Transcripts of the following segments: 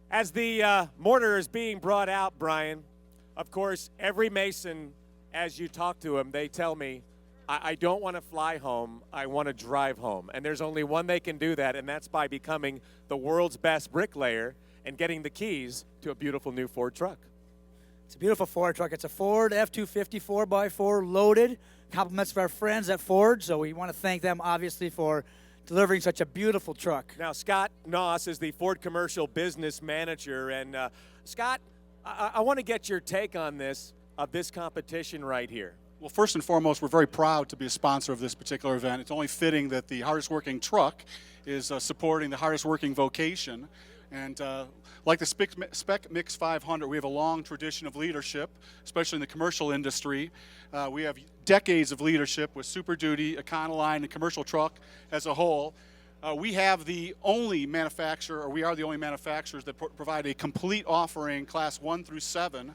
As the mortar is being brought out, Brian, of course, every mason, as you talk to them, they tell me, I don't want to fly home, I want to drive home. And there's only one they can do that, and that's by becoming the world's best bricklayer and getting the keys to a beautiful new Ford truck. It's a beautiful Ford truck. It's a Ford F250 4x4 loaded. Compliments of our friends at Ford, so we want to thank them, obviously, for delivering such a beautiful truck. Now, Scott Knaus is the Ford Commercial Business Manager. And, Scott, I want to get your take on this competition right here. Well, first and foremost, we're very proud to be a sponsor of this particular event. It's only fitting that the hardest working truck is supporting the hardest working vocation. And like the SPEC MIX 500, we have a long tradition of leadership, especially in the commercial industry. We have decades of leadership with Superduty, Econoline, and commercial truck as a whole. We have the only manufacturer, or we are the only manufacturers that provide a complete offering, class 1 through 7,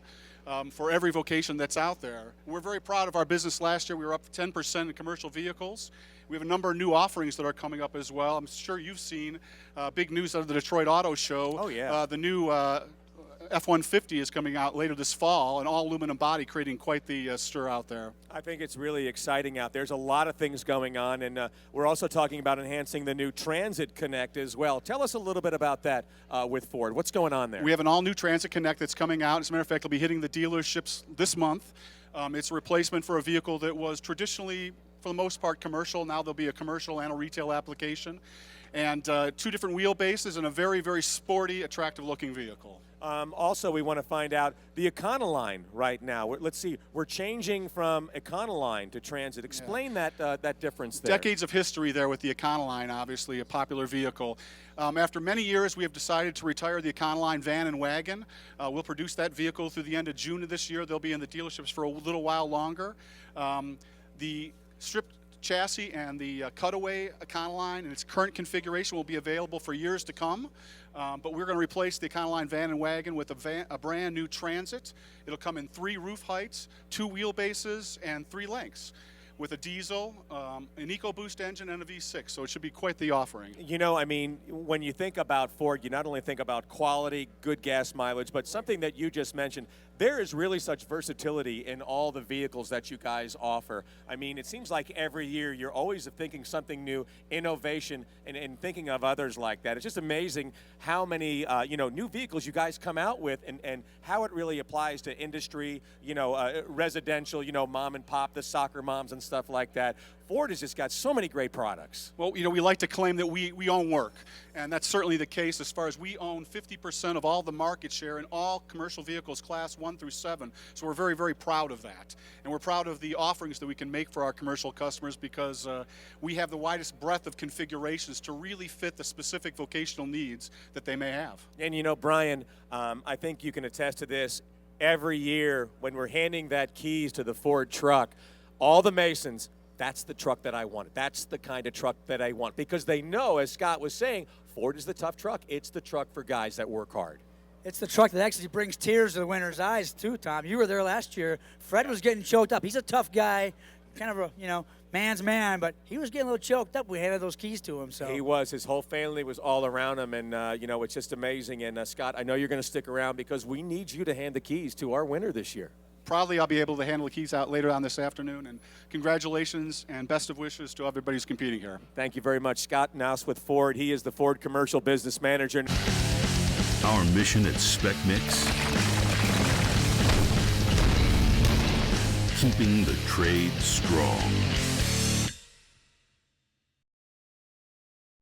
for every vocation that's out there. We're very proud of our business last year. We were up 10% in commercial vehicles. We have a number of new offerings that are coming up as well. I'm sure you've seen big news out of the Detroit Auto Show. Oh, yeah. The new F250 is coming out later this fall, an all-aluminum body, creating quite the stir out there. I think it's really exciting out there. There's a lot of things going on, and we're also talking about enhancing the new Transit Connect as well. Tell us a little bit about that with Ford. What's going on there? We have an all-new Transit Connect that's coming out. As a matter of fact, it'll be hitting the dealerships this month. It's a replacement for a vehicle that was traditionally, for the most part, commercial. Now there'll be a commercial and a retail application. And 2 different wheelbases and a very, very sporty, attractive-looking vehicle. Also, we want to find out the Econoline right now. Let's see, we're changing from Econoline to Transit. Explain that difference there. Decades of history there with the Econoline, obviously a popular vehicle. After many years, we have decided to retire the Econoline van and wagon. We'll produce that vehicle through the end of June of this year. They'll be in the dealerships for a little while longer. The stripped chassis and the cutaway Econoline in its current configuration will be available for years to come. But we're going to replace the Econoline van and wagon with a brand new Transit. It'll come in 3 roof heights, 2 wheelbases, and 3 lengths, with a diesel, an EcoBoost engine, and a V6. So it should be quite the offering. You know, I mean, when you think about Ford, you not only think about quality, good gas mileage, but something that you just mentioned, there is really such versatility in all the vehicles that you guys offer. I mean, it seems like every year you're always thinking something new, innovation, and thinking of others like that. It's just amazing how many new vehicles you guys come out with, and how it really applies to industry, residential, mom and pop, the soccer moms and stuff like that. Ford has just got so many great products. Well, we like to claim that we own work, and that's certainly the case as far as we own 50% of all the market share in all commercial vehicles class 1 through 7. So we're very, very proud of that. And we're proud of the offerings that we can make for our commercial customers because we have the widest breadth of configurations to really fit the specific vocational needs that they may have. And Brian, I think you can attest to this. Every year when we're handing that keys to the Ford truck, all the Masons, that's the truck that I want. That's the kind of truck that I want. Because they know, as Scott was saying, Ford is the tough truck. It's the truck for guys that work hard. It's the truck that actually brings tears to the winner's eyes, too, Tom. You were there last year. Fred was getting choked up. He's a tough guy, kind of a, man's man, but he was getting a little choked up. We handed those keys to him. So he was. His whole family was all around him, and, it's just amazing. And, Scott, I know you're going to stick around because we need you to hand the keys to our winner this year. Proudly, I'll be able to handle the keys out later on this afternoon, and congratulations and best of wishes to everybody who's competing here. Thank you very much. Scott Knaus with Ford. He is the Ford Commercial Business Manager. Our mission at SPEC MIX, keeping the trade strong.